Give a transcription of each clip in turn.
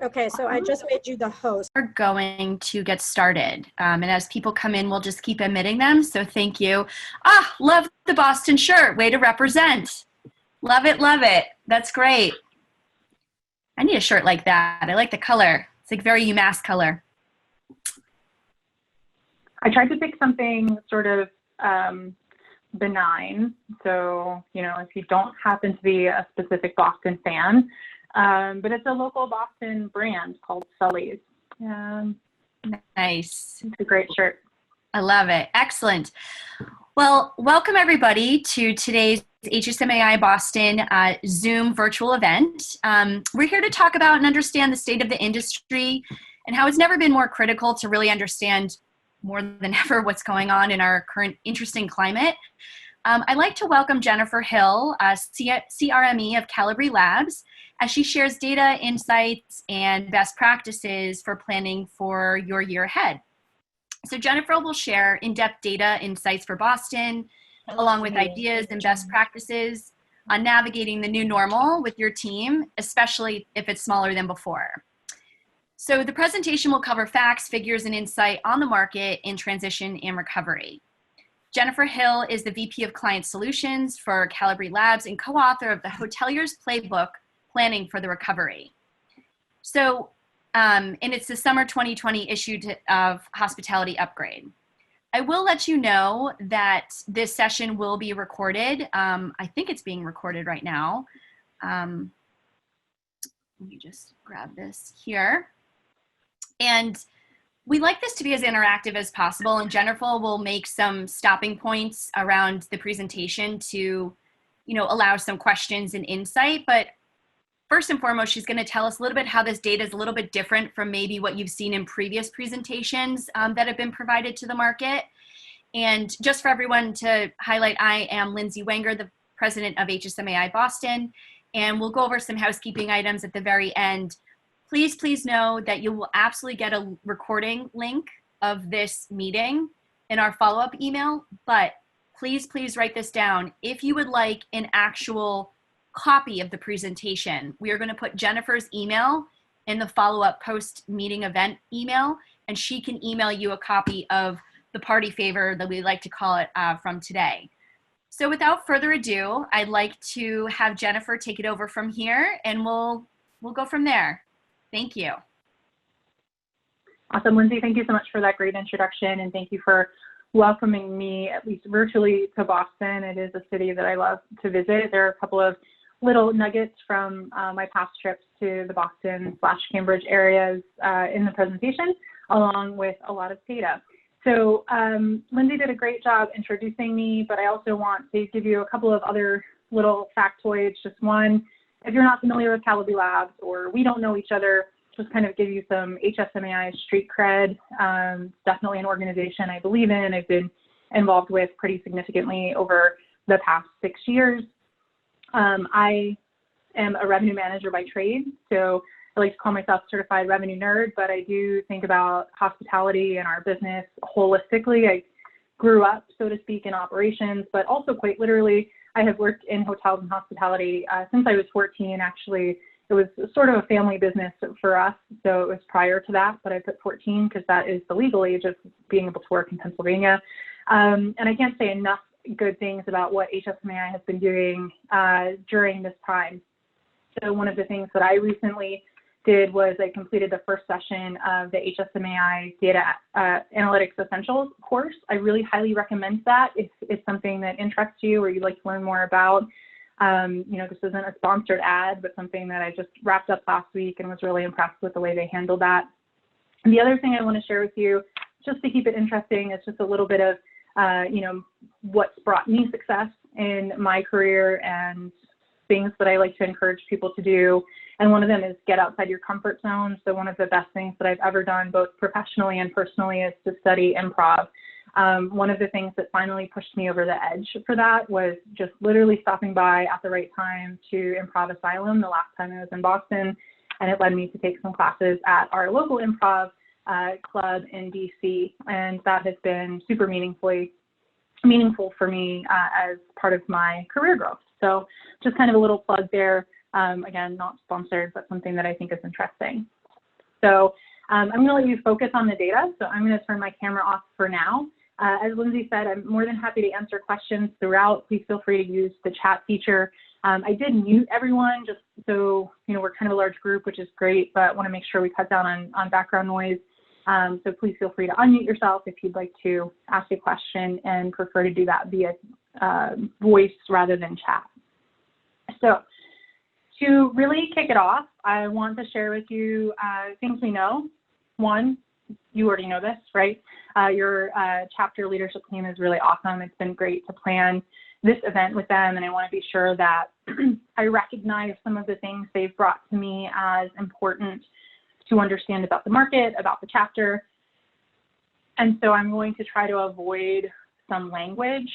Okay, so I just made you the host. We're going to get started. And as people come in, we'll just keep admitting them. So thank you. Ah, love the Boston shirt. Way to represent. Love it, love it. That's great. I need a shirt like that. I like the color. It's like very UMass color. I tried to pick something sort of benign. So, if you don't happen to be a specific Boston fan, but it's a local Boston brand called Sully's. Nice. It's a great shirt. I love it. Excellent. Well, welcome everybody to today's HSMAI Boston Zoom virtual event. We're here to talk about and understand the state of the industry and how it's never been more critical to really understand more than ever what's going on in our current interesting climate. I'd like to welcome Jennifer Hill, CRME of Kalibri Labs, as she shares data, insights, and best practices for planning for your year ahead. So Jennifer will share in-depth data insights for Boston, along with ideas and best practices on navigating the new normal with your team, especially if it's smaller than before. So the presentation will cover facts, figures, and insight on the market in transition and recovery. Jennifer Hill is the VP of Client Solutions for Kalibri Labs and co-author of the Hotelier's Playbook, Planning for the Recovery. So, and it's the summer 2020 issue of Hospitality Upgrade. I will let you know that this session will be recorded. I think it's being recorded right now. Let me just grab this here. And we like this to be as interactive as possible, and Jennifer will make some stopping points around the presentation to, allow some questions and insight. But first and foremost, she's going to tell us a little bit how this data is a little bit different from maybe what you've seen in previous presentations that have been provided to the market. And just for everyone to highlight, I am Lindsay Wenger, the president of HSMAI Boston, and we'll go over some housekeeping items at the very end. Please know that you will absolutely get a recording link of this meeting in our follow-up email, but please write this down. If you would like an actual copy of the presentation, we are going to put Jennifer's email in the follow-up post-meeting event email, and she can email you a copy of the party favor that we like to call it from today. So without further ado, I'd like to have Jennifer take it over from here, and we'll go from there. Thank you. Awesome, Lindsay. Thank you so much for that great introduction, and thank you for welcoming me, at least virtually, to Boston. It is a city that I love to visit. There are a couple of little nuggets from my past trips to the Boston/Cambridge areas in the presentation, along with a lot of data. So Lindsay did a great job introducing me, but I also want to give you a couple of other little factoids. Just one, if you're not familiar with Kalibri Labs or we don't know each other, just kind of give you some HSMAI street cred. Definitely an organization I believe in. I've been involved with pretty significantly over the past 6 years. I am a revenue manager by trade, so I like to call myself a certified revenue nerd, but I do think about hospitality and our business holistically. I grew up, so to speak, in operations, but also quite literally, I have worked in hotels and hospitality since I was 14. Actually, it was sort of a family business for us, so it was prior to that, but I put 14 because that is the legal age of being able to work in Pennsylvania. And I can't say enough good things about what HSMAI has been doing during this time. So one of the things that I recently did was I completed the first session of the HSMAI Data Analytics Essentials course. I really highly recommend that if it's something that interests you or you'd like to learn more about. This isn't a sponsored ad, but something that I just wrapped up last week and was really impressed with the way they handled that. And the other thing I want to share with you, just to keep it interesting, is just a little bit of, what's brought me success in my career and things that I like to encourage people to do. And one of them is get outside your comfort zone. So one of the best things that I've ever done, both professionally and personally, is to study improv. One of the things that finally pushed me over the edge for that was just literally stopping by at the right time to Improv Asylum the last time I was in Boston. And it led me to take some classes at our local improv club in DC. And that has been super meaningful for me as part of my career growth. So just kind of a little plug there. Again, not sponsored, but something that I think is interesting. So I'm going to let you focus on the data. So I'm going to turn my camera off for now. As Lindsay said, I'm more than happy to answer questions throughout. Please feel free to use the chat feature. I did mute everyone just so, we're kind of a large group, which is great, but want to make sure we cut down on background noise. So please feel free to unmute yourself if you'd like to ask a question and prefer to do that via voice rather than chat. So to really kick it off, I want to share with you things we know. One, you already know this, right? Your chapter leadership team is really awesome. It's been great to plan this event with them, and I want to be sure that I recognize some of the things they've brought to me as important to understand about the market, about the chapter. And so I'm going to try to avoid some language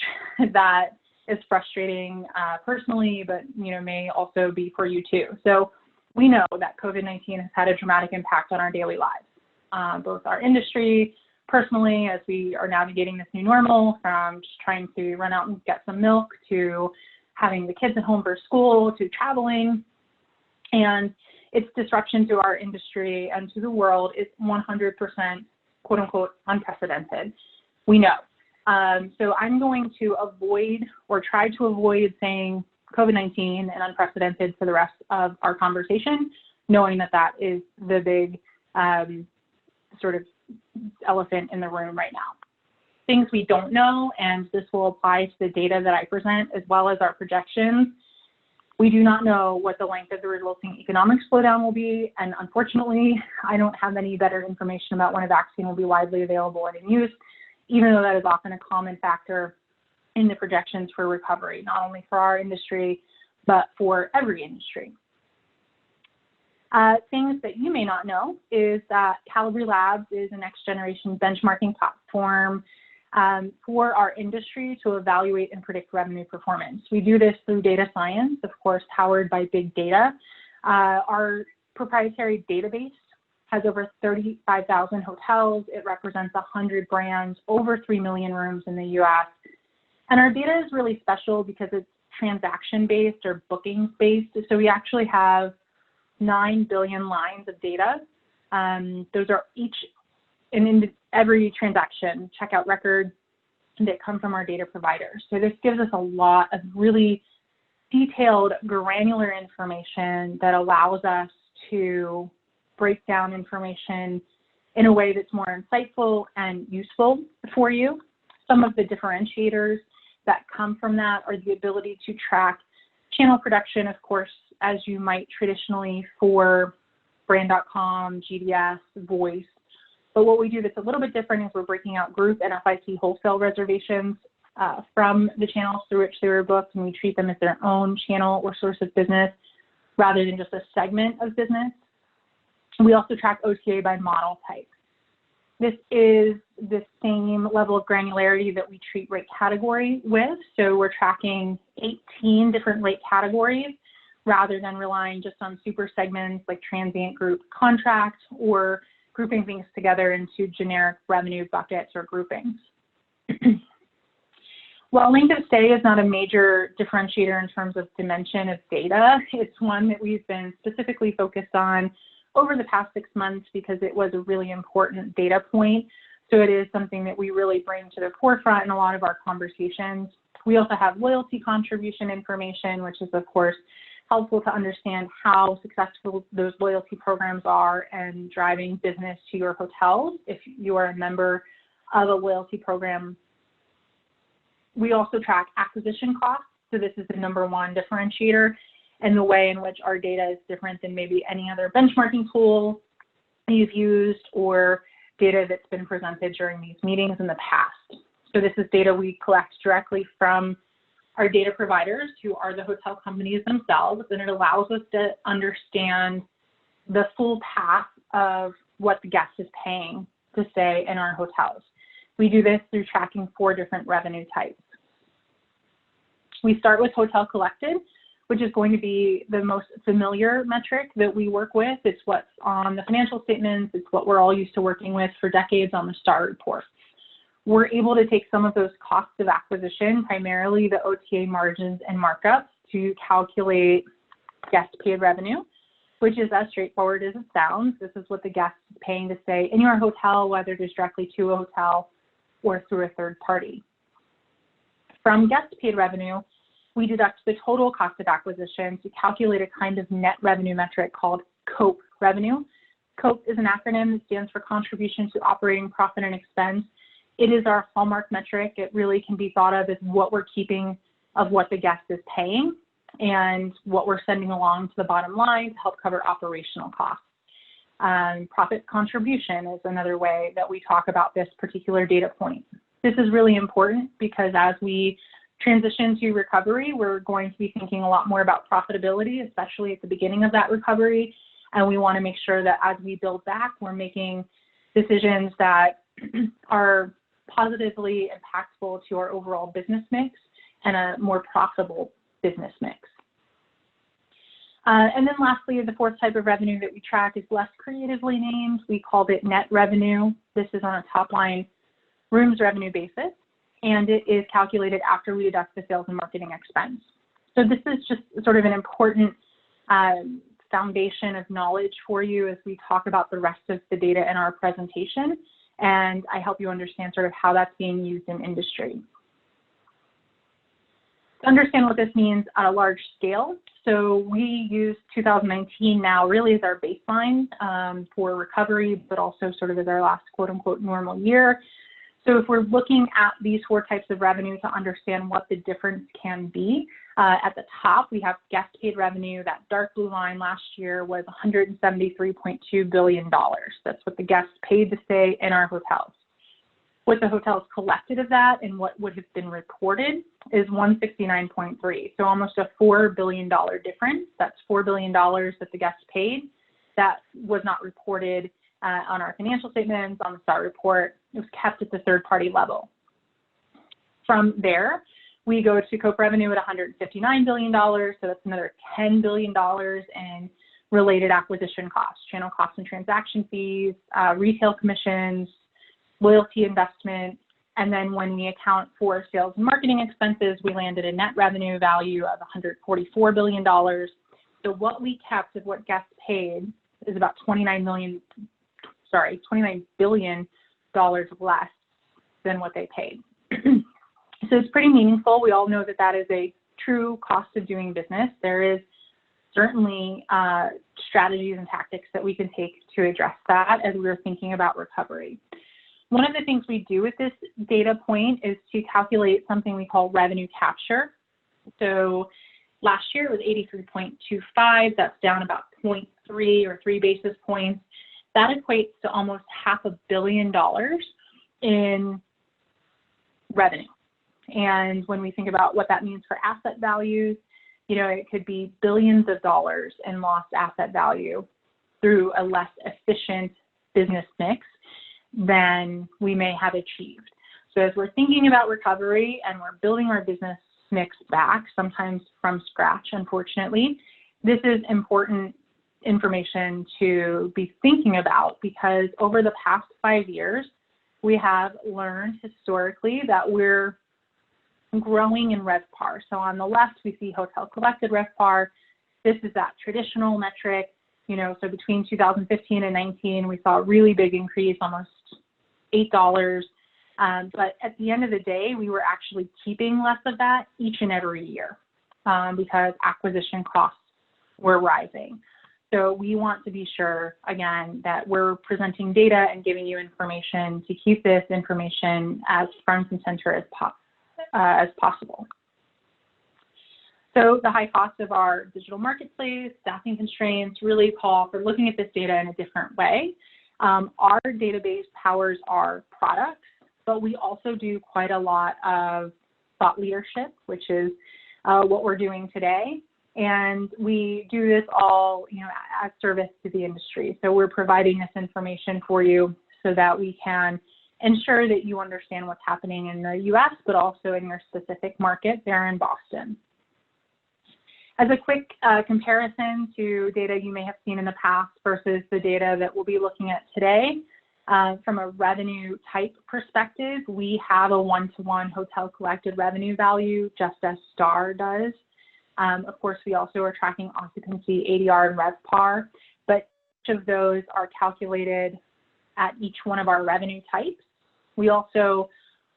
that is frustrating personally, but may also be for you too. So we know that COVID-19 has had a dramatic impact on our daily lives, both our industry, personally, as we are navigating this new normal, from just trying to run out and get some milk to having the kids at home for school to traveling. And its disruption to our industry and to the world is 100% quote unquote unprecedented. We know. So I'm going to avoid or try to avoid saying COVID-19 and unprecedented for the rest of our conversation, knowing that that is the big sort of elephant in the room right now. Things we don't know, and this will apply to the data that I present as well as our projections. We do not know what the length of the resulting economic slowdown will be, and unfortunately, I don't have any better information about when a vaccine will be widely available and in use, even though that is often a common factor in the projections for recovery, not only for our industry, but for every industry. Things that you may not know is that Kalibri Labs is a next generation benchmarking platform for our industry to evaluate and predict revenue performance. We do this through data science, of course, powered by big data. Our proprietary database has over 35,000 hotels. It represents 100 brands, over 3 million rooms in the US. And our data is really special because it's transaction-based or bookings-based. So we actually have 9 billion lines of data. Those are each in every transaction, checkout record that come from our data providers. So this gives us a lot of really detailed, granular information that allows us to break down information in a way that's more insightful and useful for you. Some of the differentiators that come from that are the ability to track channel production, of course, as you might traditionally for brand.com, GDS, voice. But what we do that's a little bit different is we're breaking out group and FIT wholesale reservations from the channels through which they were booked, and we treat them as their own channel or source of business rather than just a segment of business. We also track OTA by model type. This is the same level of granularity that we treat rate category with. So we're tracking 18 different rate categories rather than relying just on super segments like transient, group, contract, or grouping things together into generic revenue buckets or groupings. While length of stay is not a major differentiator in terms of dimension of data, it's one that we've been specifically focused on over the past 6 months because it was a really important data point. So it is something that we really bring to the forefront in a lot of our conversations. We also have loyalty contribution information, which is of course helpful to understand how successful those loyalty programs are and driving business to your hotels if you are a member of a loyalty program. We also track acquisition costs. So this is the #1 differentiator and the way in which our data is different than maybe any other benchmarking tool you've used or data that's been presented during these meetings in the past. So this is data we collect directly from our data providers, who are the hotel companies themselves, and it allows us to understand the full path of what the guest is paying to stay in our hotels. We do this through tracking 4 different revenue types. We start with hotel collected, which is going to be the most familiar metric that we work with. It's what's on the financial statements. It's what we're all used to working with for decades on the STAR report. We're able to take some of those costs of acquisition, primarily the OTA margins and markups, to calculate guest paid revenue. which is as straightforward as it sounds. This is what the guest is paying to stay in your hotel, whether it is directly to a hotel or through a third party. From guest paid revenue, we deduct the total cost of acquisition to calculate a kind of net revenue metric called COPE revenue. COPE is an acronym that stands for Contribution to Operating Profit and Expense. It is our hallmark metric. It really can be thought of as what we're keeping of what the guest is paying and what we're sending along to the bottom line to help cover operational costs. Profit contribution is another way that we talk about this particular data point. This is really important because as we transition to recovery, we're going to be thinking a lot more about profitability, especially at the beginning of that recovery. And we want to make sure that as we build back, we're making decisions that are positively impactful to our overall business mix and a more profitable business mix. And then lastly, the fourth type of revenue that we track is less creatively named. We called it net revenue. This is on a top line rooms revenue basis, and it is calculated after we deduct the sales and marketing expense. So this is just sort of an important foundation of knowledge for you as we talk about the rest of the data in our presentation, and I help you understand sort of how that's being used in industry. To understand what this means at a large scale, so we use 2019 now really as our baseline for recovery, but also sort of as our last quote unquote normal year. So if we're looking at these four types of revenue to understand what the difference can be, at the top we have guest paid revenue. That dark blue line last year was $173.2 billion. That's what the guests paid to stay in our hotels. What the hotels collected of that and what would have been reported is 169.3. So almost a $4 billion difference. That's $4 billion that the guests paid that was not reported on our financial statements, on the STAR report. It was kept at the third party level. From there, we go to COPE revenue at $159 billion. So that's another $10 billion in related acquisition costs, channel costs and transaction fees, retail commissions, loyalty investment, and then when we account for sales and marketing expenses, we landed a net revenue value of $144 billion. So what we kept of what guests paid is about $29 billion less than what they paid. So it's pretty meaningful. We all know that that is a true cost of doing business. There is certainly strategies and tactics that we can take to address that as we're thinking about recovery. One of the things we do with this data point is to calculate something we call revenue capture. So last year it was 83.25. That's down about 0.3 or 3 basis points. That equates to almost $500 million in revenue. And when we think about what that means for asset values, you know, it could be billions of dollars in lost asset value through a less efficient business mix than we may have achieved. So as we're thinking about recovery and we're building our business mix back, sometimes from scratch, unfortunately, this is important information to be thinking about because over the past 5 years, we have learned historically that we're growing in RevPAR. So on the left, we see hotel collected RevPAR. This is that traditional metric. You know, so between 2015 and 19, we saw a really big increase, almost $8. But at the end of the day, we were actually keeping less of that each and every year because acquisition costs were rising. So we want to be sure, again, that we're presenting data and giving you information to keep this information as front and center as possible. So the high cost of our digital marketplace, staffing constraints really call for looking at this data in a different way. Our database powers our products, but we also do quite a lot of thought leadership, which is what we're doing today. And we do this all, you know, as service to the industry. So we're providing this information for you so that we can ensure that you understand what's happening in the US, but also in your specific market there in Boston. As a quick comparison to data you may have seen in the past versus the data that we'll be looking at today, from a revenue type perspective, we have a one-to-one hotel collected revenue value, just as STAR does. Of course, we also are tracking occupancy, ADR, and RevPAR, but each of those are calculated at each one of our revenue types. We also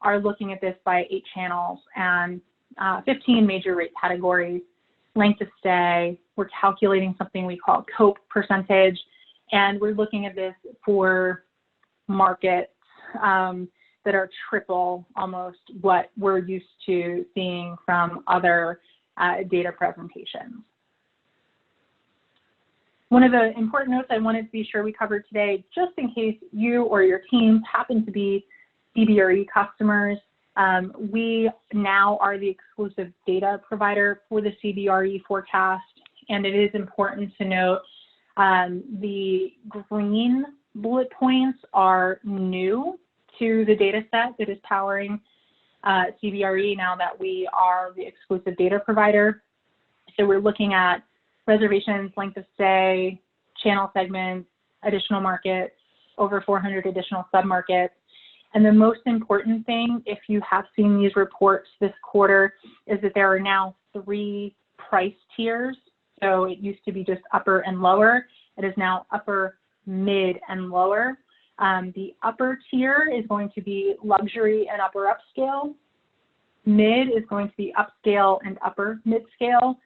are looking at this by 8 channels and 15 major rate categories. Length of stay, we're calculating something we call COPE percentage, and we're looking at this for markets that are triple almost what we're used to seeing from other data presentations. One of the important notes I wanted to be sure we covered today, just in case you or your teams happen to be CBRE customers, we now are the exclusive data provider for the CBRE forecast, and it is important to note the green bullet points are new to the data set that is powering CBRE now that we are the exclusive data provider. So we're looking at reservations, length of stay, channel segments, additional markets, over 400 additional submarkets. And the most important thing, if you have seen these reports this quarter, is that there are now 3 price tiers. So it used to be just upper and lower. It is now upper, mid, and lower. The upper tier is going to be luxury and upper upscale. Mid is going to be upscale and upper mid-scale.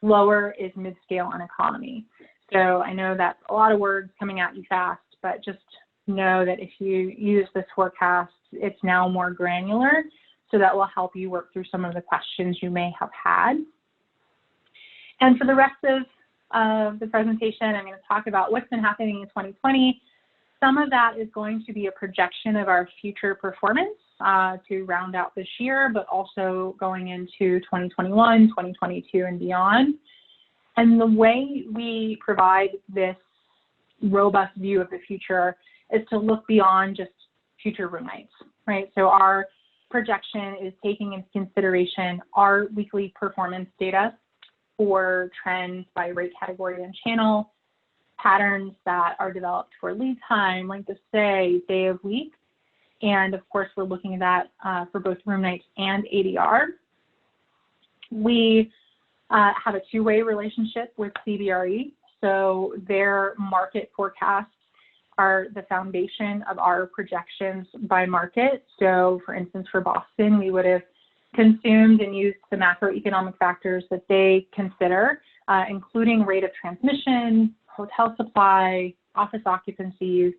Lower is mid-scale and economy. So I know that's a lot of words coming at you fast, but just know that if you use this forecast, it's now more granular, so that will help you work through some of the questions you may have had. And for the rest of the presentation, I'm going to talk about what's been happening in 2020. Some of that is going to be a projection of our future performance to round out this year, but also going into 2021, 2022, and beyond. And the way we provide this robust view of the future is to look beyond just future room nights, right? So our projection is taking into consideration our weekly performance data for trends by rate category and channel, patterns that are developed for lead time, length of stay, day of week. And of course, we're looking at that for both room nights and ADR. We have a two-way relationship with CBRE. So their market forecasts are the foundation of our projections by market. So for instance, for Boston, we would have consumed and used the macroeconomic factors that they consider, including rate of transmission, hotel supply, office occupancies,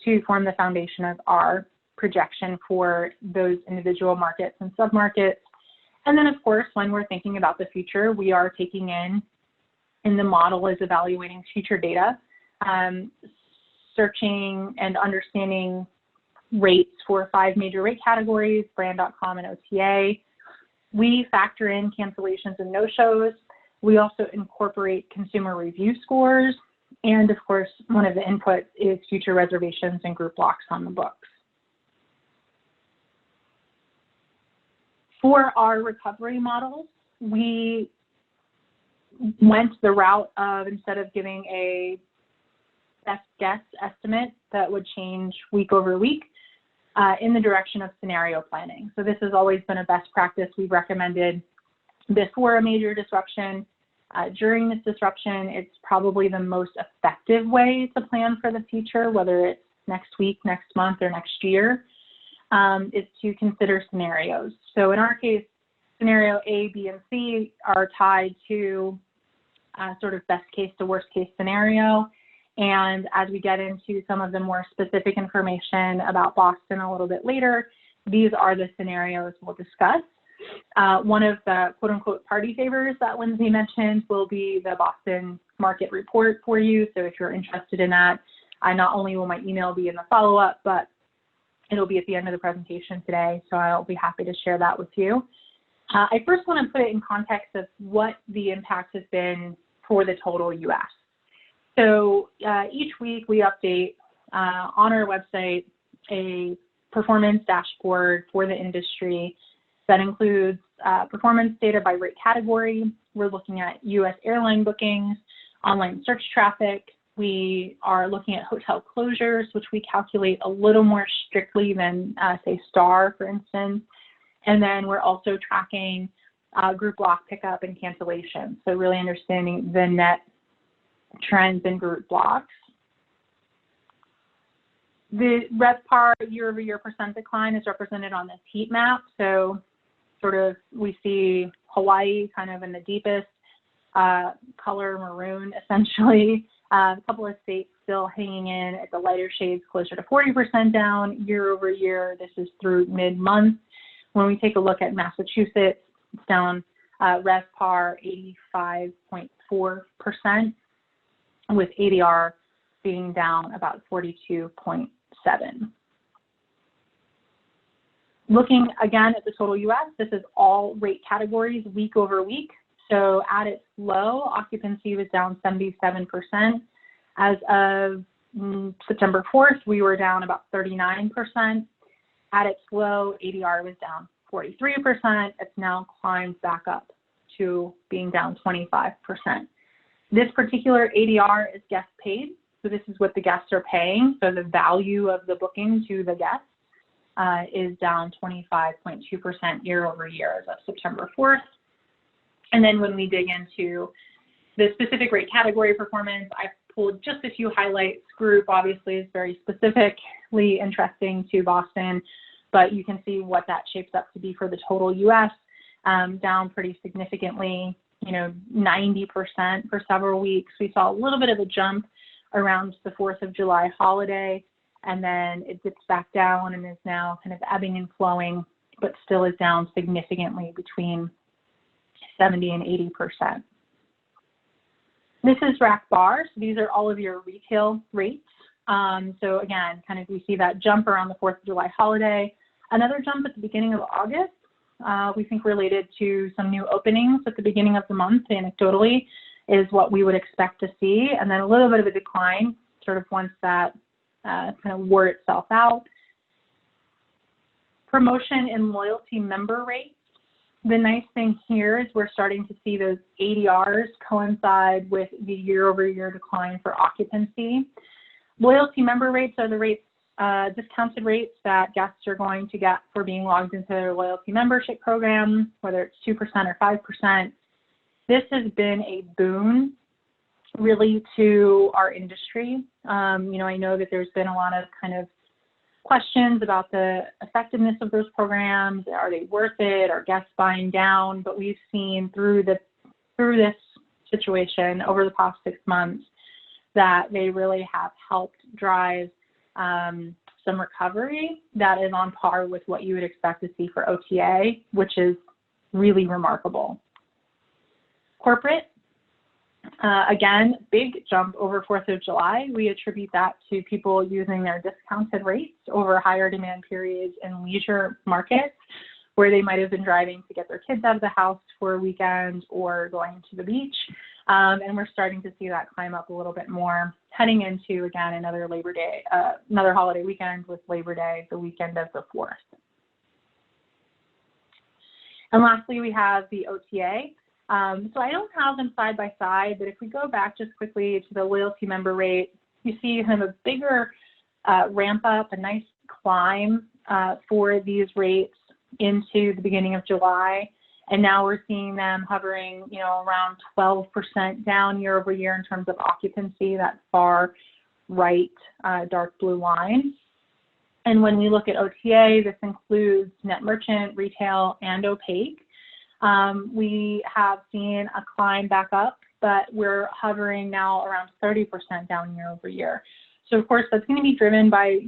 to form the foundation of our projection for those individual markets and submarkets. And then of course, when we're thinking about the future, we are taking in the model is evaluating future data, searching and understanding rates for 5 major rate categories, brand.com and OTA. We factor in cancellations and no-shows. We also incorporate consumer review scores. And of course, one of the inputs is future reservations and group blocks on the books. For our recovery models, we went the route of, instead of giving a best guess estimate that would change week over week, in the direction of scenario planning. So this has always been a best practice we've recommended before a major disruption. During this disruption, it's probably the most effective way to plan for the future, whether it's next week, next month, or next year, is to consider scenarios. So in our case, scenario A, B, and C are tied to sort of best case to worst case scenario. And as we get into some of the more specific information about Boston a little bit later, these are the scenarios we'll discuss. One of the quote unquote party favors that Lindsay mentioned will be the Boston market report for you. So if you're interested in that, not only will my email be in the follow-up, but it'll be at the end of the presentation today. So I'll be happy to share that with you. I first want to put it in context of what the impact has been for the total US. So each week we update on our website a performance dashboard for the industry that includes performance data by rate category. We're looking at US airline bookings, online search traffic. We are looking at hotel closures, which we calculate a little more strictly than say STAR, for instance. And then we're also tracking group block pickup and cancellation. So really understanding the net trends in group blocks. The RevPAR year-over-year percent decline is represented on this heat map. So sort of we see Hawaii kind of in the deepest color maroon, essentially. A couple of states still hanging in at the lighter shades, closer to 40% down year-over-year. This is through mid-month. When we take a look at Massachusetts, it's down RevPAR 85.4%, with ADR being down about 42.7%. Looking again at the total US, this is all rate categories week over week. So at its low, occupancy was down 77%. As of September 4th, we were down about 39%. At its low, ADR was down 43%. It's now climbed back up to being down 25%. This particular ADR is guest paid. So this is what the guests are paying. So the value of the booking to the guests is down 25.2% year over year as of September 4th. And then when we dig into the specific rate category performance, I pulled just a few highlights. Group obviously is very specifically interesting to Boston, but you can see what that shapes up to be for the total US, down pretty significantly, 90% for several weeks. We saw a little bit of a jump around the 4th of July holiday, and then it dips back down and is now kind of ebbing and flowing, but still is down significantly between 70 and 80%. This is rack bar. So these are all of your retail rates. So again, kind of we see that jump around the 4th of July holiday. Another jump at the beginning of August, we think related to some new openings at the beginning of the month, anecdotally, is what we would expect to see. And then a little bit of a decline sort of once that kind of wore itself out. Promotion and loyalty member rates. The nice thing here is we're starting to see those ADRs coincide with the year-over-year decline for occupancy. Loyalty member rates are the rates, discounted rates that guests are going to get for being logged into their loyalty membership program, whether it's 2% or 5%. This has been a boon really to our industry. I know that there's been a lot of kind of questions about the effectiveness of those programs. Are they worth it? Are guests buying down? But we've seen through this situation over the past 6 months that they really have helped drive some recovery that is on par with what you would expect to see for OTA, which is really remarkable. Corporate, again, big jump over 4th of July. We attribute that to people using their discounted rates over higher demand periods in leisure markets where they might have been driving to get their kids out of the house for a weekend or going to the beach. And we're starting to see that climb up a little bit more, heading into, again, another Labor Day, another holiday weekend with Labor Day, the weekend of the 4th. And lastly, we have the OTA. So I don't have them side by side, but if we go back just quickly to the loyalty member rate, you see kind of a bigger ramp up, a nice climb for these rates into the beginning of July. And now we're seeing them hovering, around 12% down year over year in terms of occupancy, that far right dark blue line. And when we look at OTA, this includes net merchant, retail, and opaque. We have seen a climb back up, but we're hovering now around 30% down year over year. So of course, that's going to be driven by,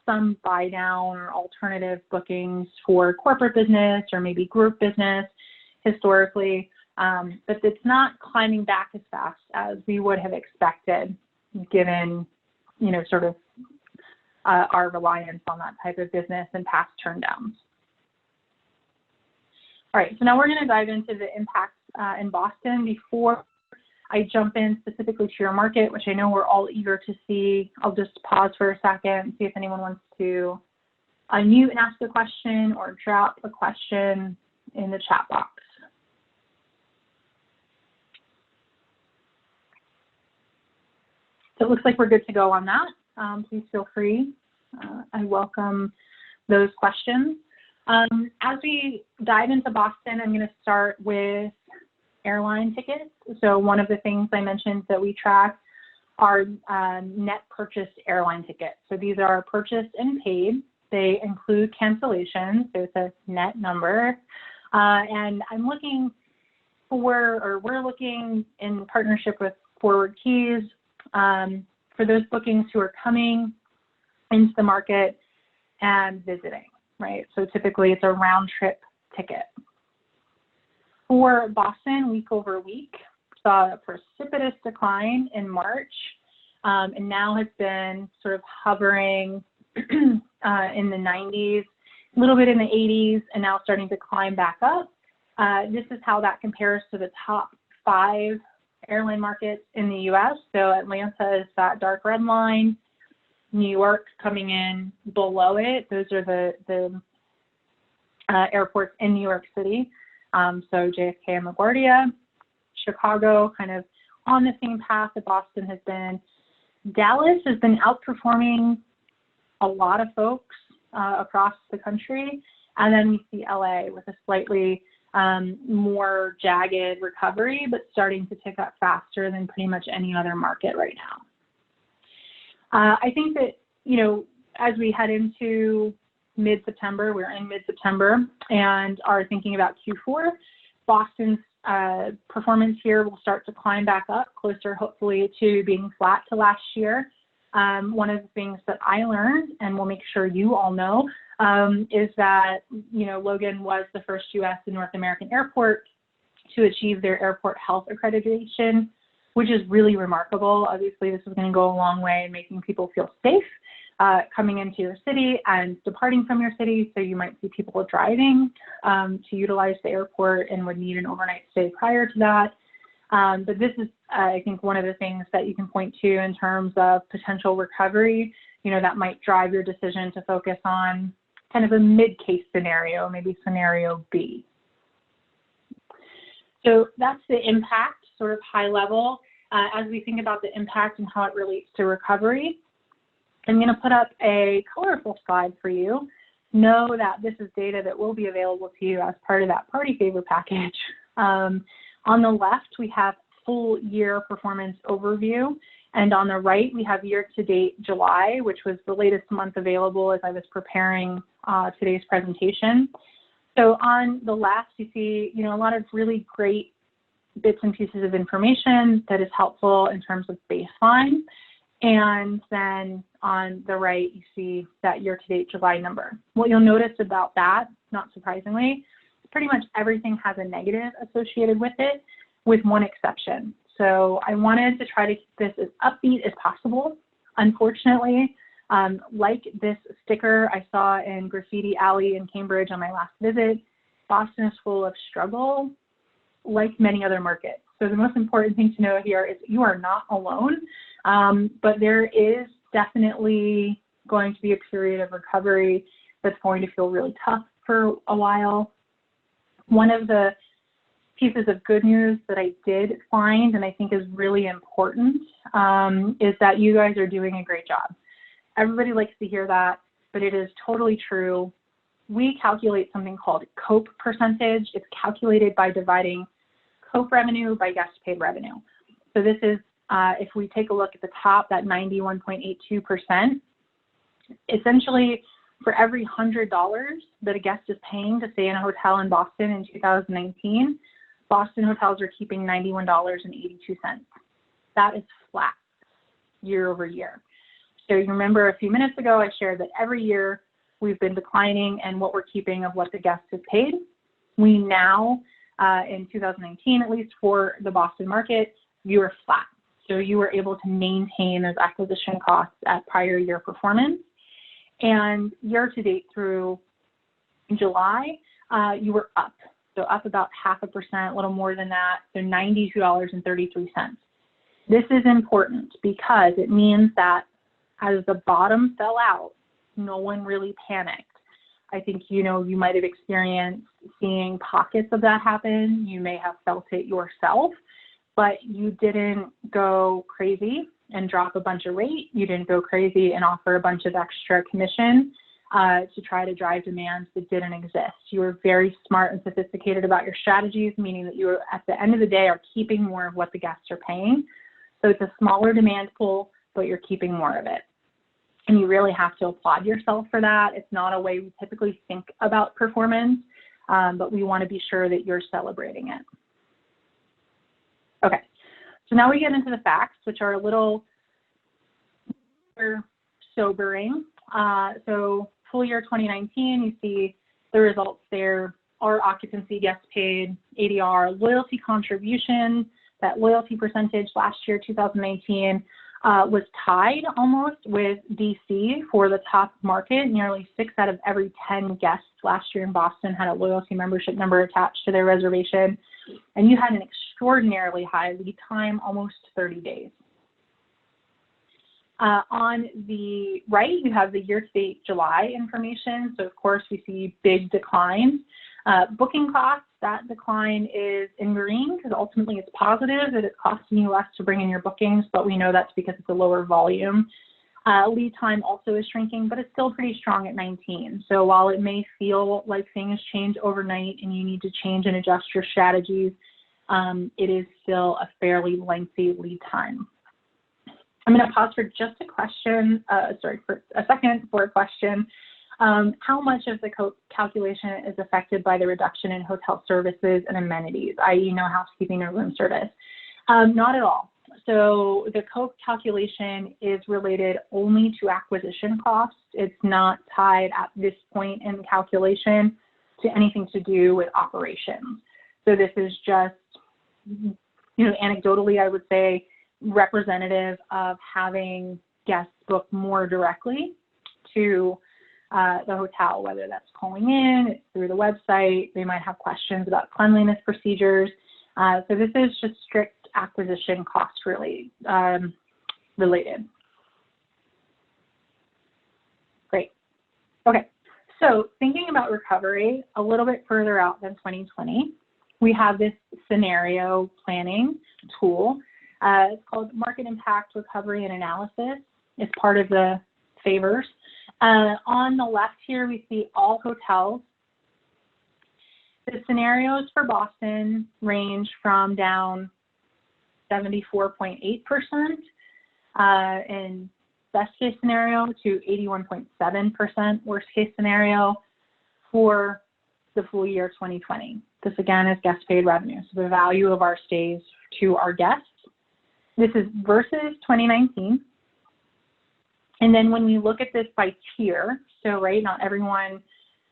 some buy down or alternative bookings for corporate business or maybe group business historically, but it's not climbing back as fast as we would have expected given, sort of our reliance on that type of business and past turndowns. All right, so now we're going to dive into the impacts in Boston. Before I jump in specifically to your market, which I know we're all eager to see, I'll just pause for a second and see if anyone wants to unmute and ask a question or drop a question in the chat box. So it looks like we're good to go on that. Please feel free. I welcome those questions. As we dive into Boston, I'm going to start with airline tickets. So one of the things I mentioned that we track are net purchased airline tickets. So these are purchased and paid. They include cancellations. So it's a net number. And I'm looking for, or we're looking in partnership with Forward Keys for those bookings who are coming into the market and visiting, right? So typically it's a round trip ticket. For Boston, week over week, saw a precipitous decline in March and now has been sort of hovering in the 90s, a little bit in the 80s, and now starting to climb back up. This is how that compares to the top 5 airline markets in the US. So Atlanta is that dark red line, New York coming in below it. Those are the airports in New York City. So JFK and LaGuardia. Chicago kind of on the same path that Boston has been. Dallas has been outperforming a lot of folks across the country. And then we see LA with a slightly more jagged recovery, but starting to tick up faster than pretty much any other market right now. I think that, you know, as we head into mid-September, we're in mid-September and are thinking about Q4, Boston's performance here will start to climb back up closer, hopefully, to being flat to last year. One of the things that I learned, and we'll make sure you all know, is that, you know, Logan was the first U.S. and North American airport to achieve their airport health accreditation, which is really remarkable. Obviously, this is going to go a long way in making people feel safe coming into your city and departing from your city. So you might see people driving to utilize the airport and would need an overnight stay prior to that. But this is, I think, one of the things that you can point to in terms of potential recovery, you know, that might drive your decision to focus on kind of a mid-case scenario, maybe scenario B. So that's the impact, sort of high level. As we think about the impact and how it relates to recovery, I'm going to put up a colorful slide for you. Know that this is data that will be available to you as part of that party favor package. On the left, we have full year performance overview. And on the right, we have year-to-date July, which was the latest month available as I was preparing today's presentation. So on the left, you see, you know, a lot of really great bits and pieces of information that is helpful in terms of baseline. And then on the right, you see that year-to-date July number. What you'll notice about that, not surprisingly, pretty much everything has a negative associated with it, with one exception. So I wanted to try to keep this as upbeat as possible. Unfortunately, like this sticker I saw in Graffiti Alley in Cambridge on my last visit, Boston is full of struggle, like many other markets. So the most important thing to know here is you are not alone, but there is definitely going to be a period of recovery that's going to feel really tough for a while. One of the pieces of good news that I did find, and I think is really important, is that you guys are doing a great job. Everybody likes to hear that, but it is totally true. We calculate something called COPE percentage. It's calculated by dividing COPE revenue by guest paid revenue. So this is, if we take a look at the top, that 91.82%, essentially for every $100 that a guest is paying to stay in a hotel in Boston in 2019, Boston hotels are keeping $91.82. That is flat year over year. So you remember a few minutes ago, I shared that every year we've been declining and what we're keeping of what the guest has paid. We now, in 2019, at least for the Boston market, you are flat. So you were able to maintain those acquisition costs at prior year performance. And year to date through July, you were up. So up about 0.5%, a little more than that, so $92.33. This is important because it means that as the bottom fell out, no one really panicked. I think, you know, you might have experienced seeing pockets of that happen. You may have felt it yourself, but you didn't go crazy and drop a bunch of rate. You didn't go crazy and offer a bunch of extra commission. to try to drive demand that didn't exist. You were very smart and sophisticated about your strategies, meaning that you are, at the end of the day, are keeping more of what the guests are paying. So it's a smaller demand pool, but you're keeping more of it. And you really have to applaud yourself for that. It's not a way we typically think about performance, but we want to be sure that you're celebrating it. Okay, so now we get into the facts, which are a little more sobering. So full year 2019, you see the results there. Our occupancy, guests paid, ADR, loyalty contribution. That loyalty percentage last year, 2019, was tied almost with DC for the top market. Nearly 6 out of every 10 guests last year in Boston had a loyalty membership number attached to their reservation. And you had an extraordinarily high lead time, almost 30 days. On the right, you have the year-to-date July information. So, of course, we see big declines. Booking costs, that decline is in green because ultimately it's positive that it's costing you less to bring in your bookings, but we know that's because it's a lower volume. Lead time also is shrinking, but it's still pretty strong at 19. So while it may feel like things change overnight and you need to change and adjust your strategies, it is still a fairly lengthy lead time. I'm going to pause for just a question, for a second for a question. How much of the calculation is affected by the reduction in hotel services and amenities, i.e. no housekeeping or room service? Not at all. So the calculation is related only to acquisition costs. It's not tied at this point in the calculation to anything to do with operations. So this is just, anecdotally, I would say, representative of having guests book more directly to the hotel, whether that's calling in, it's through the website, they might have questions about cleanliness procedures. So this is just strict acquisition cost related. Great. Okay, so thinking about recovery a little bit further out than 2020, we have this scenario planning tool. It's called Market Impact Recovery and Analysis. It's part of the favors. On the left here, we see all hotels. The scenarios for Boston range from down 74.8% in best case scenario to 81.7% worst case scenario for the full year 2020. This again is guest paid revenue, so the value of our stays to our guests. This is versus 2019. And then when you look at this by tier, so not everyone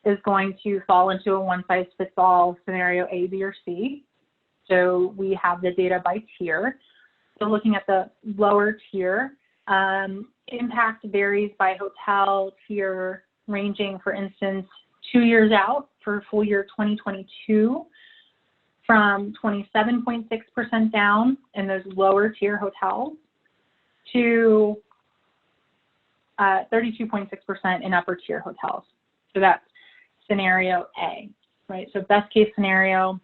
is going to fall into a one-size-fits-all scenario A, B, or C. So we have the data by tier. So looking at the lower tier, impact varies by hotel tier, ranging, for instance, 2 years out for full year 2022, from 27.6% down in those lower tier hotels to 32.6% in upper tier hotels. So that's scenario A, right? So best case scenario,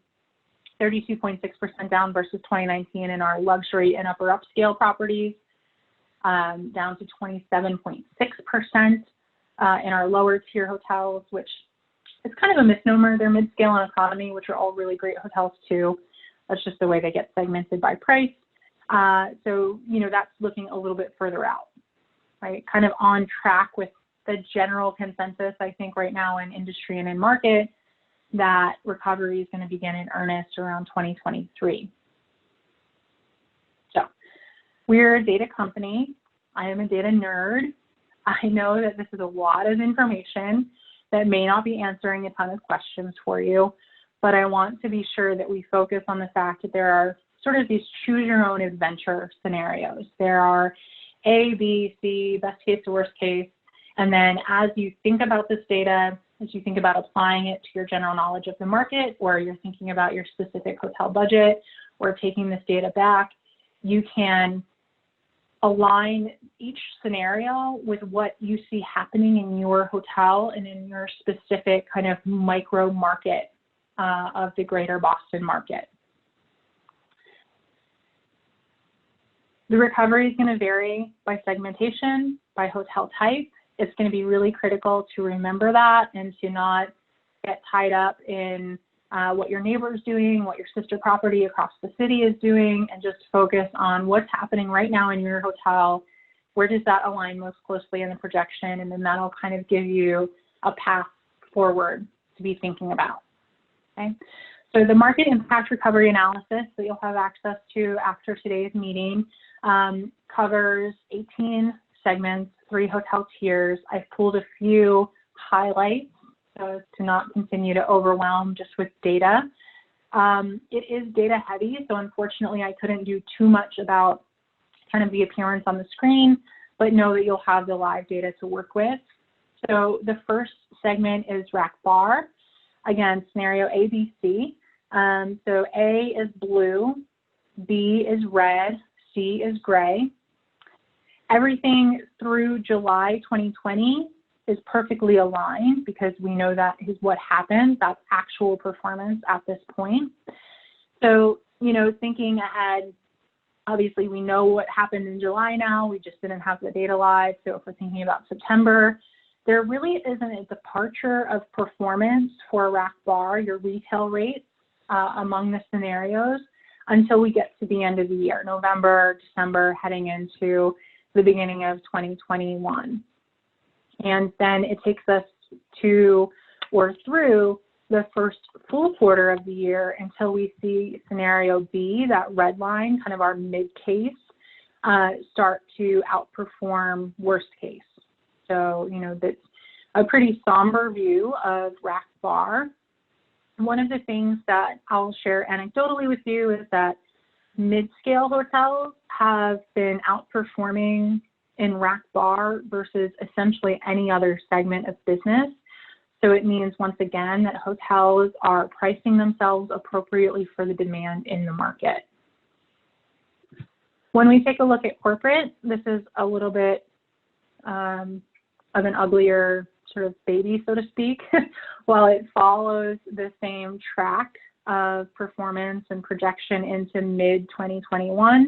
32.6% down versus 2019 in our luxury and upper upscale properties, down to 27.6% in our lower tier hotels, which is kind of a misnomer. They're mid-scale and economy, which are all really great hotels too. That's just the way they get segmented by price. So, that's looking a little bit further out, right? Kind of on track with the general consensus, I think, right now in industry and in market, that recovery is going to begin in earnest around 2023. So we're a data company. I am a data nerd. I know that this is a lot of information that may not be answering a ton of questions for you, but I want to be sure that we focus on the fact that there are sort of these choose your own adventure scenarios. There are A, B, C, best case to worst case. And then as you think about this data, as you think about applying it to your general knowledge of the market, or you're thinking about your specific hotel budget, or taking this data back, you can align each scenario with what you see happening in your hotel and in your specific kind of micro market of the greater Boston market. The recovery is going to vary by segmentation, by hotel type, it's going to be really critical to remember that and to not get tied up in what your neighbor is doing, what your sister property across the city is doing, and just focus on what's happening right now in your hotel. Where does that align most closely in the projection? And then that'll kind of give you a path forward to be thinking about. Okay. So the market impact recovery analysis that you'll have access to after today's meeting covers 18 segments, 3 hotel tiers. I've pulled a few highlights so as to not continue to overwhelm just with data. It is data heavy, so unfortunately I couldn't do too much about kind of the appearance on the screen, but know that you'll have the live data to work with. So the first segment is rack bar. Again, scenario A, B, C. So A is blue, B is red, C is gray. Everything through July 2020 is perfectly aligned because we know that is what happened. That's actual performance at this point. So, you know, thinking ahead, obviously we know what happened in July now. We just didn't have the data live. So if we're thinking about September, there really isn't a departure of performance for rack bar, your retail rates among the scenarios until we get to the end of the year, November, December, heading into the beginning of 2021. And then it takes us to or through the first full quarter of the year until we see scenario B, that red line, kind of our mid case, start to outperform worst case. So, you know, that's a pretty somber view of rack bar. One of the things that I'll share anecdotally with you is that mid-scale hotels have been outperforming in rack bar versus essentially any other segment of business. So it means, once again, that hotels are pricing themselves appropriately for the demand in the market. When we take a look at corporate, this is a little bit of an uglier sort of baby, so to speak. While it follows the same track of performance and projection into mid-2021,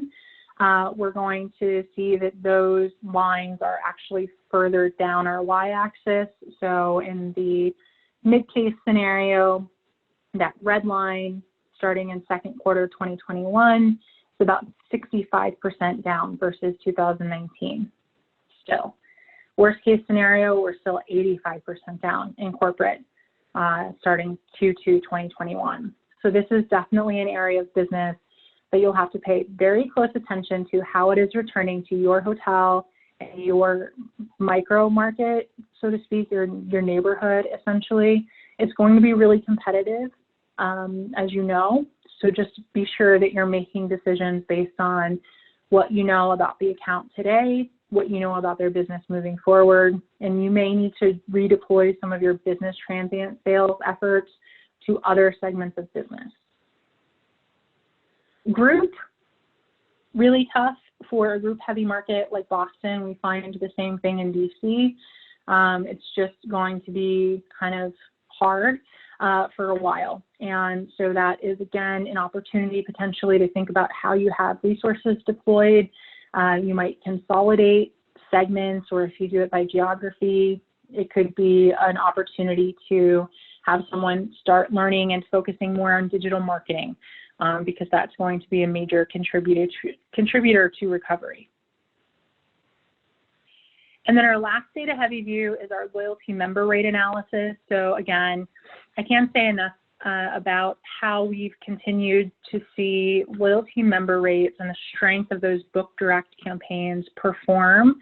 we're going to see that those lines are actually further down our y-axis. So in the mid-case scenario, that red line starting in second quarter 2021 is about 65% down versus 2019 still. Worst case scenario, we're still 85% down in corporate starting Q2 2021. So this is definitely an area of business that you'll have to pay very close attention to how it is returning to your hotel and your micro market, so to speak, your neighborhood essentially. It's going to be really competitive, as you know. So just be sure that you're making decisions based on what you know about the account today, what you know about their business moving forward, and you may need to redeploy some of your business transient sales efforts to other segments of business. Group, really tough for a group heavy market like Boston. We find the same thing in DC. It's just going to be kind of hard for a while. And so that is, again, an opportunity potentially to think about how you have resources deployed. You might consolidate segments, or if you do it by geography, it could be an opportunity to have someone start learning and focusing more on digital marketing, because that's going to be a major contributor to recovery. And then our last data heavy view is our loyalty member rate analysis. So again, I can't say enough about how we've continued to see loyalty member rates and the strength of those book direct campaigns perform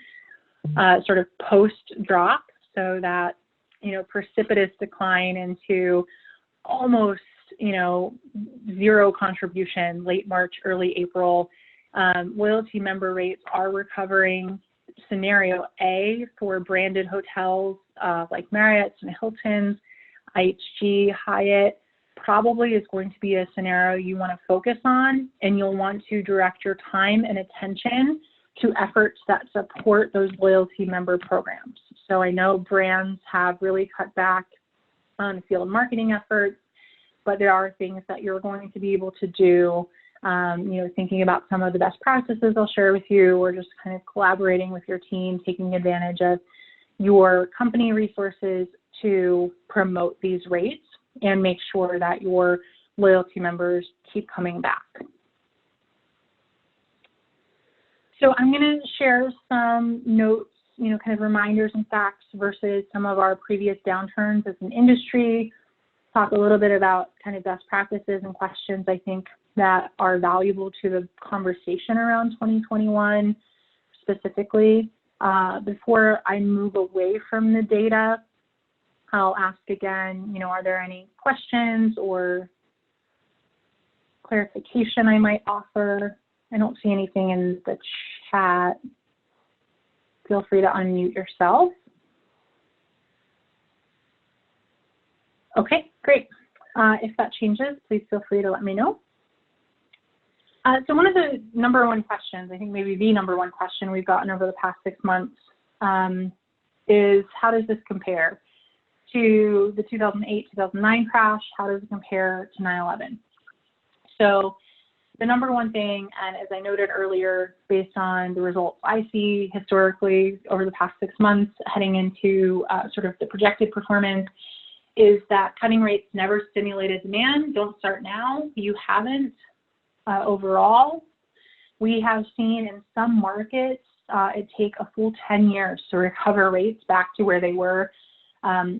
sort of post drop, so that, you know, precipitous decline into almost, you know, zero contribution late March, early April. Loyalty member rates are recovering. Scenario A for branded hotels like Marriott's and Hilton's, IHG, Hyatt, probably is going to be a scenario you want to focus on, and you'll want to direct your time and attention to efforts that support those loyalty member programs. So I know brands have really cut back on field marketing efforts, but there are things that you're going to be able to do, you know, thinking about some of the best practices I'll share with you, or just kind of collaborating with your team, taking advantage of, your company resources to promote these rates and make sure that your loyalty members keep coming back. So I'm going to share some notes, kind of reminders and facts versus some of our previous downturns as an industry, talk a little bit about kind of best practices and questions I think that are valuable to the conversation around 2021 specifically. Before I move away from the data, I'll ask again, are there any questions or clarification I might offer? I don't see anything in the chat. Feel free to unmute yourself. Okay, great. If that changes, please feel free to let me know. So one of the number one questions, I think maybe the number one question we've gotten over the past 6 months is how does this compare to the 2008-2009 crash? How does it compare to 9/11? So the number one thing, and as I noted earlier, based on the results I see historically over the past 6 months heading into sort of the projected performance, is that cutting rates never stimulated demand. Don't start now. You haven't. Overall, we have seen in some markets it take a full 10 years to recover rates back to where they were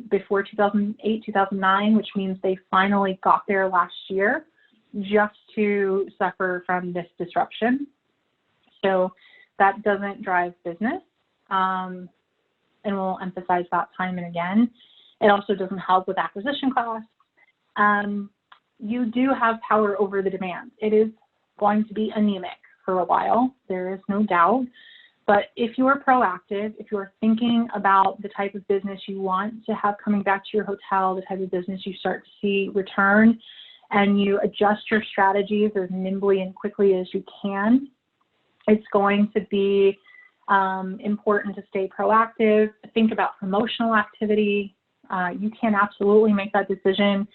before 2008, 2009, which means they finally got there last year just to suffer from this disruption. So that doesn't drive business, and we'll emphasize that time and again. It also doesn't help with acquisition costs. You do have power over the demand. It is going to be anemic for a while, there is no doubt. But if you are proactive, if you are thinking about the type of business you want to have coming back to your hotel, the type of business you start to see return, and you adjust your strategies as nimbly and quickly as you can, it's going to be important to stay proactive, think about promotional activity. You can absolutely make that decision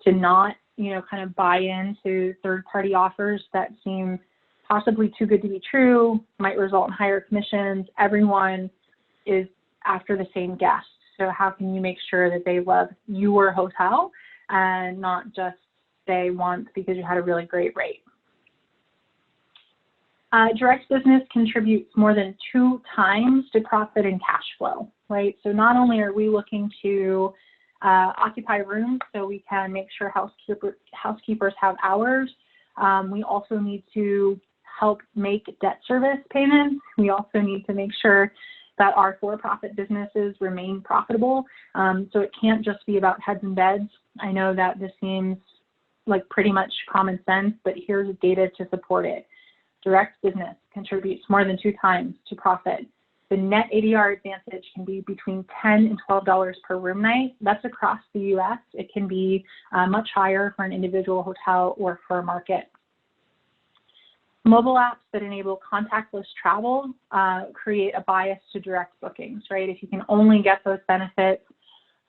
to not, kind of buy into third-party offers that seem possibly too good to be true, might result in higher commissions. Everyone is after the same guest. So how can you make sure that they love your hotel and not just stay once because you had a really great rate? Direct business contributes more than 2 times to profit and cash flow, right? So not only are we looking to occupy rooms so we can make sure housekeepers have hours, we also need to help make debt service payments. We also need to make sure that our for-profit businesses remain profitable. So it can't just be about heads and beds. I know that this seems like pretty much common sense, but here's data to support it. Direct business contributes more than 2 times to profit. The net ADR advantage can be between $10 and $12 per room night. That's across the U.S. It can be much higher for an individual hotel or for a market. Mobile apps that enable contactless travel create a bias to direct bookings, right? If you can only get those benefits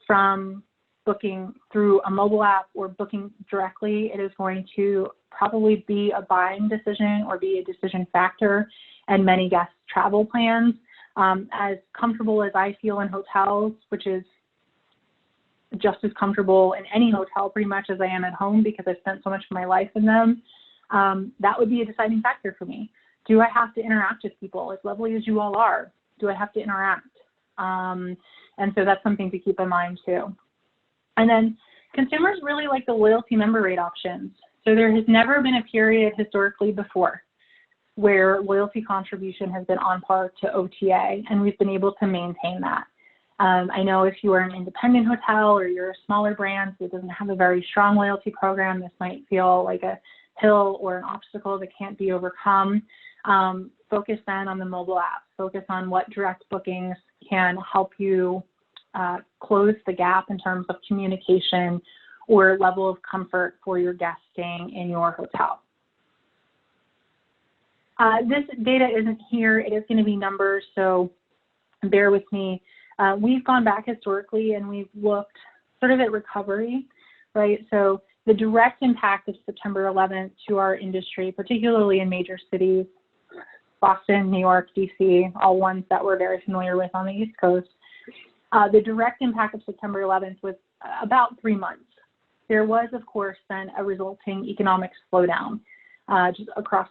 from booking through a mobile app or booking directly, it is going to probably be a buying decision or be a decision factor in many guests' travel plans. As comfortable as I feel in hotels, which is just as comfortable in any hotel pretty much as I am at home because I've spent so much of my life in them, that would be a deciding factor for me. Do I have to interact with people? As lovely as you all are, do I have to interact? And so that's something to keep in mind too. And then consumers really like the loyalty member rate options. So there has never been a period historically before where loyalty contribution has been on par to OTA, and we've been able to maintain that. I know if you are an independent hotel or you're a smaller brand that doesn't have a very strong loyalty program, this might feel like a hill or an obstacle that can't be overcome. Focus then on the mobile app. Focus on what direct bookings can help you close the gap in terms of communication or level of comfort for your guests staying in your hotel. This data isn't here. It is going to be numbers, so bear with me. We've gone back historically and we've looked sort of at recovery, right? So the direct impact of September 11th to our industry, particularly in major cities, Boston, New York, DC, all ones that we're very familiar with on the East Coast, The direct impact of September 11th was about 3 months. There was, of course, then a resulting economic slowdown just across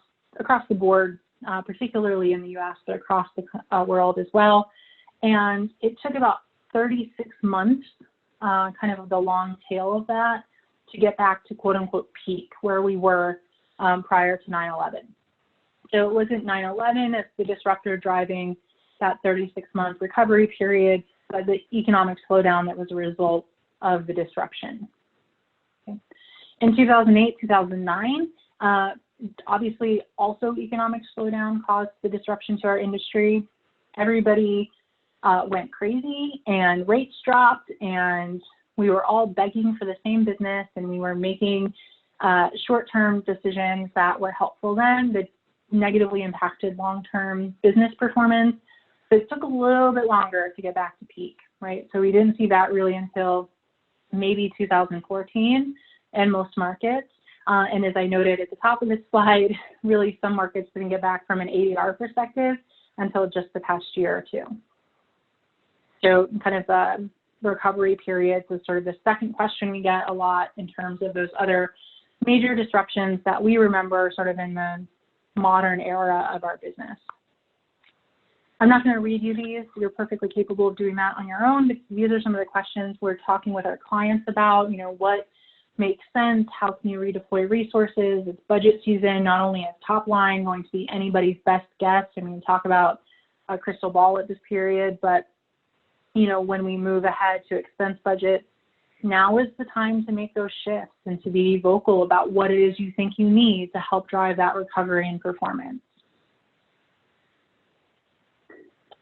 the board, particularly in the U.S., but across the world as well. And it took about 36 months, kind of the long tail of that, to get back to quote-unquote peak, where we were prior to 9/11. So it wasn't 9/11 as the disruptor driving that 36-month recovery period, but the economic slowdown that was a result of the disruption. Okay. In 2008, 2009, obviously also economic slowdown caused the disruption to our industry. Everybody went crazy and rates dropped, and we were all begging for the same business, and we were making short-term decisions that were helpful then that negatively impacted long-term business performance. But it took a little bit longer to get back to peak, right? So we didn't see that really until maybe 2014 in most markets. And as I noted at the top of this slide, really some markets didn't get back from an ADR perspective until just the past year or two. So kind of the recovery periods is sort of the second question we get a lot in terms of those other major disruptions that we remember sort of in the modern era of our business. I'm not going to read you these. You're perfectly capable of doing that on your own. But these are some of the questions we're talking with our clients about. You know, what makes sense? How can you redeploy resources? It's budget season. Not only is top line going to be anybody's best guess. I mean, talk about a crystal ball at this period, but you know, when we move ahead to expense budget, now is the time to make those shifts and to be vocal about what it is you think you need to help drive that recovery and performance.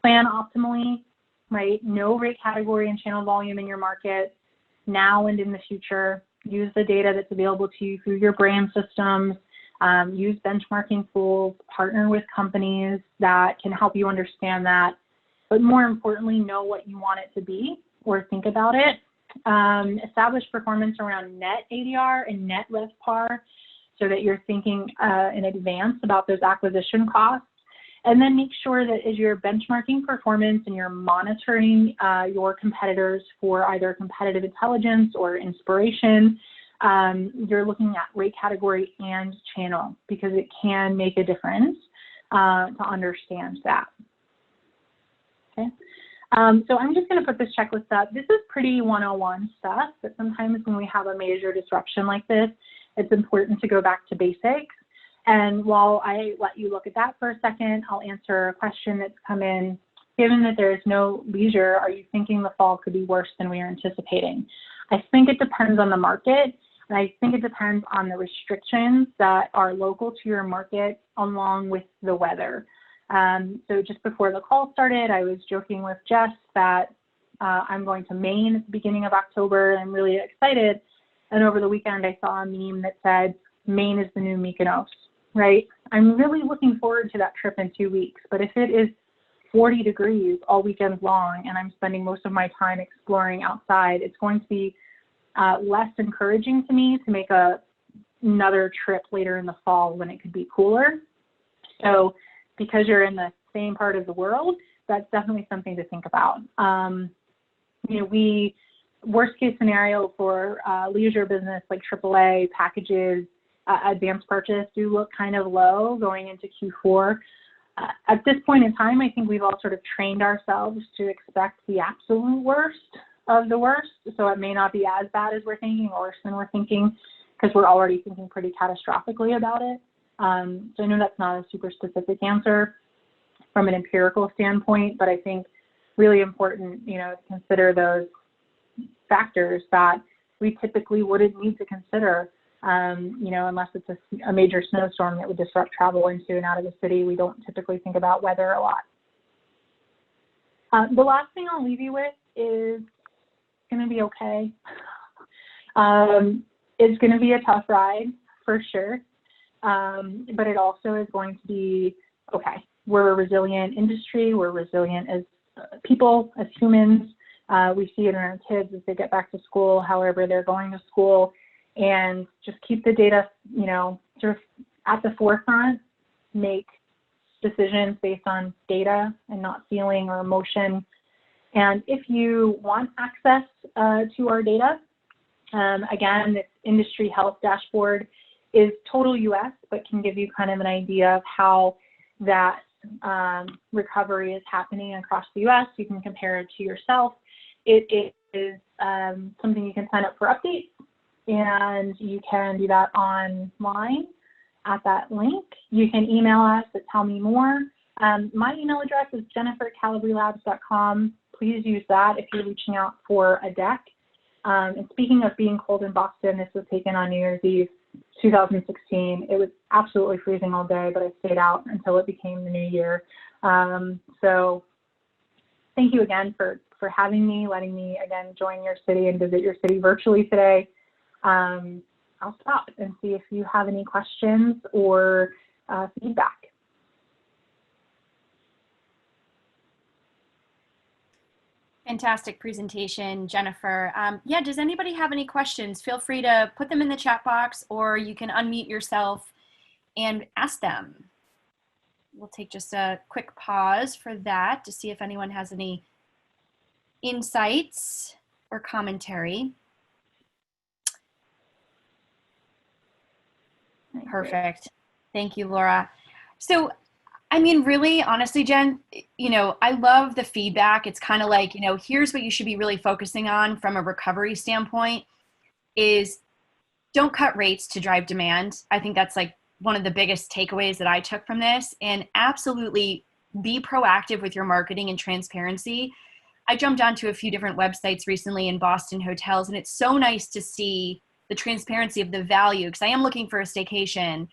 Plan optimally, right? Know rate category and channel volume in your market now and in the future. Use the data that's available to you through your brand systems. Use benchmarking tools. Partner with companies that can help you understand that. But more importantly, know what you want it to be or think about it. Establish performance around net ADR and net RevPAR so that you're thinking in advance about those acquisition costs. And then make sure that as you're benchmarking performance and you're monitoring your competitors for either competitive intelligence or inspiration, you're looking at rate category and channel because it can make a difference to understand that. Okay. So I'm just going to put this checklist up. This is pretty 101 stuff, but sometimes when we have a major disruption like this, it's important to go back to basics. And while I let you look at that for a second, I'll answer a question that's come in. Given that there is no leisure, are you thinking the fall could be worse than we are anticipating? I think it depends on the market, and I think it depends on the restrictions that are local to your market along with the weather. So just before the call started, I was joking with Jess that I'm going to Maine at the beginning of October, and I'm really excited. And over the weekend, I saw a meme that said, Maine is the new Mykonos, right? I'm really looking forward to that trip in 2 weeks. But if it is 40 degrees all weekend long and I'm spending most of my time exploring outside, it's going to be less encouraging to me to make another trip later in the fall when it could be cooler. So because you're in the same part of the world, that's definitely something to think about. You know, worst case scenario for leisure business like AAA packages, advanced purchase do look kind of low going into Q4. At this point in time, I think we've all sort of trained ourselves to expect the absolute worst of the worst. So it may not be as bad as we're thinking or worse than we're thinking because we're already thinking pretty catastrophically about it. So I know that's not a super specific answer from an empirical standpoint, but I think really important, you know, to consider those factors that we typically wouldn't need to consider, you know, unless it's a major snowstorm that would disrupt travel into and out of the city. We don't typically think about weather a lot. The last thing I'll leave you with is it's going to be okay. It's going to be a tough ride for sure. But it also is going to be okay. We're a resilient industry. We're resilient as people, as humans. We see it in our kids as they get back to school, however they're going to school, and just keep the data, you know, sort of at the forefront, make decisions based on data and not feeling or emotion, And if you want access to our data, again, this industry health dashboard is total US, but can give you kind of an idea of how that recovery is happening across the US. You can compare it to yourself. It is something you can sign up for updates, and you can do that online at that link. You can email us at Tell Me More. My email address is jennifer@kalibrylabs.com. Please use that if you're reaching out for a deck. And speaking of being cold in Boston, this was taken on New Year's Eve, 2016. It was absolutely freezing all day, but I stayed out until it became the new year. So thank you again for having me, letting me again join your city and visit your city virtually today. I'll stop and see if you have any questions or feedback. Fantastic presentation, Jennifer. Yeah, does anybody have any questions? Feel free to put them in the chat box, or you can unmute yourself and ask them. We'll take just a quick pause for that to see if anyone has any insights or commentary. Perfect. Thank you, Laura. So, I mean, really, honestly, Jen, you know, I love the feedback. It's kind of like, you know, here's what you should be really focusing on from a recovery standpoint is don't cut rates to drive demand. I think that's like one of the biggest takeaways that I took from this, and absolutely be proactive with your marketing and transparency. I jumped onto a few different websites recently in Boston hotels, and it's so nice to see the transparency of the value, because I am looking for a staycation.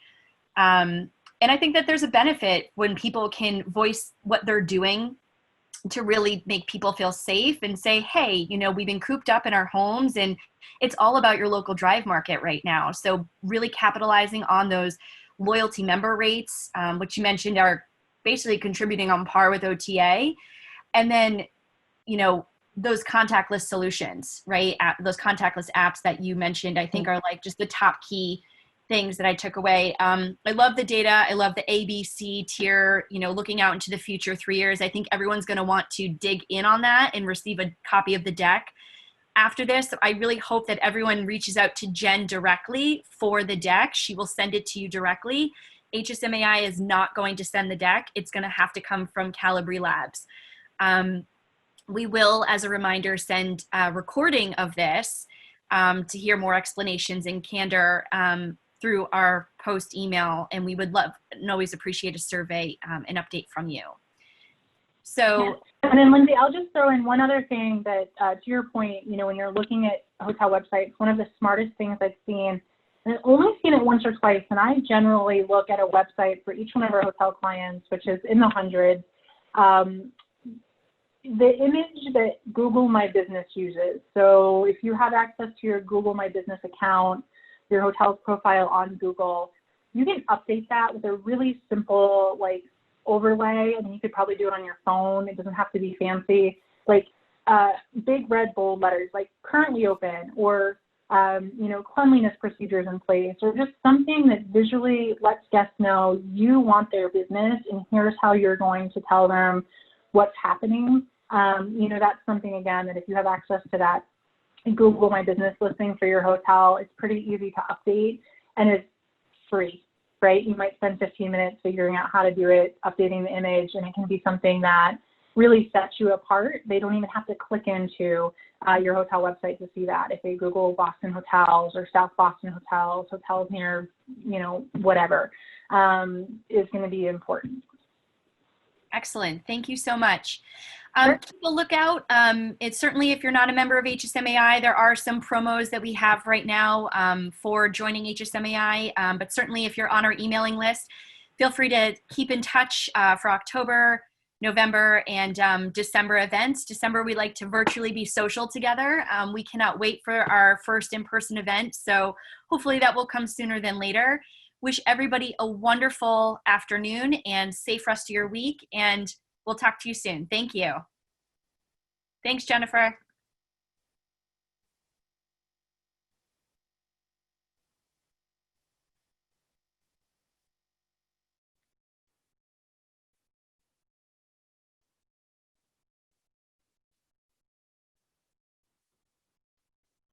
And I think that there's a benefit when people can voice what they're doing to really make people feel safe and say, hey, you know, we've been cooped up in our homes, and it's all about your local drive market right now. So really capitalizing on those loyalty member rates, which you mentioned are basically contributing on par with OTA. And then, you know, those contactless solutions, right? Those contactless apps that you mentioned, I think are like just the top key things that I took away. I love the data. I love the ABC tier, you know, looking out into the future 3 years. I think everyone's going to want to dig in on that and receive a copy of the deck after this. So I really hope that everyone reaches out to Jen directly for the deck. She will send it to you directly. HSMAI is not going to send the deck. It's going to have to come from Kalibri Labs. We will, as a reminder, send a recording of this to hear more explanations in candor through our post email, and we would love and always appreciate a survey, an update from you. So, yes. And then Lindsay, I'll just throw in one other thing that, to your point, you know, when you're looking at hotel websites, one of the smartest things I've seen, and I've only seen it once or twice, and I generally look at a website for each one of our hotel clients, which is in the hundreds. The image that Google My Business uses. So if you have access to your Google My Business account, your hotel's profile on Google, you can update that with a really simple like overlay. I mean, you could probably do it on your phone. It doesn't have to be fancy. Like big red bold letters, like currently open, or you know, cleanliness procedures in place, or just something that visually lets guests know you want their business and here's how you're going to tell them what's happening. You know, that's something, again, that if you have access to that Google My Business listing for your hotel, it's pretty easy to update, and it's free, right? You might spend 15 minutes figuring out how to do it, updating the image, and it can be something that really sets you apart. They don't even have to click into your hotel website to see that. If they Google Boston hotels or South Boston hotels, hotels near, you know, whatever, is going to be important. excellent. Thank you so much. Sure. Keep a lookout. It's certainly, if you're not a member of HSMAI, there are some promos that we have right now for joining HSMAI. But certainly if you're on our emailing list, feel free to keep in touch for October, November, and December events. December, we like to virtually be social together. We cannot wait for our first in-person event. So hopefully that will come sooner than later. Wish everybody a wonderful afternoon and safe rest of your week. And we'll talk to you soon. Thank you. Thanks, Jennifer.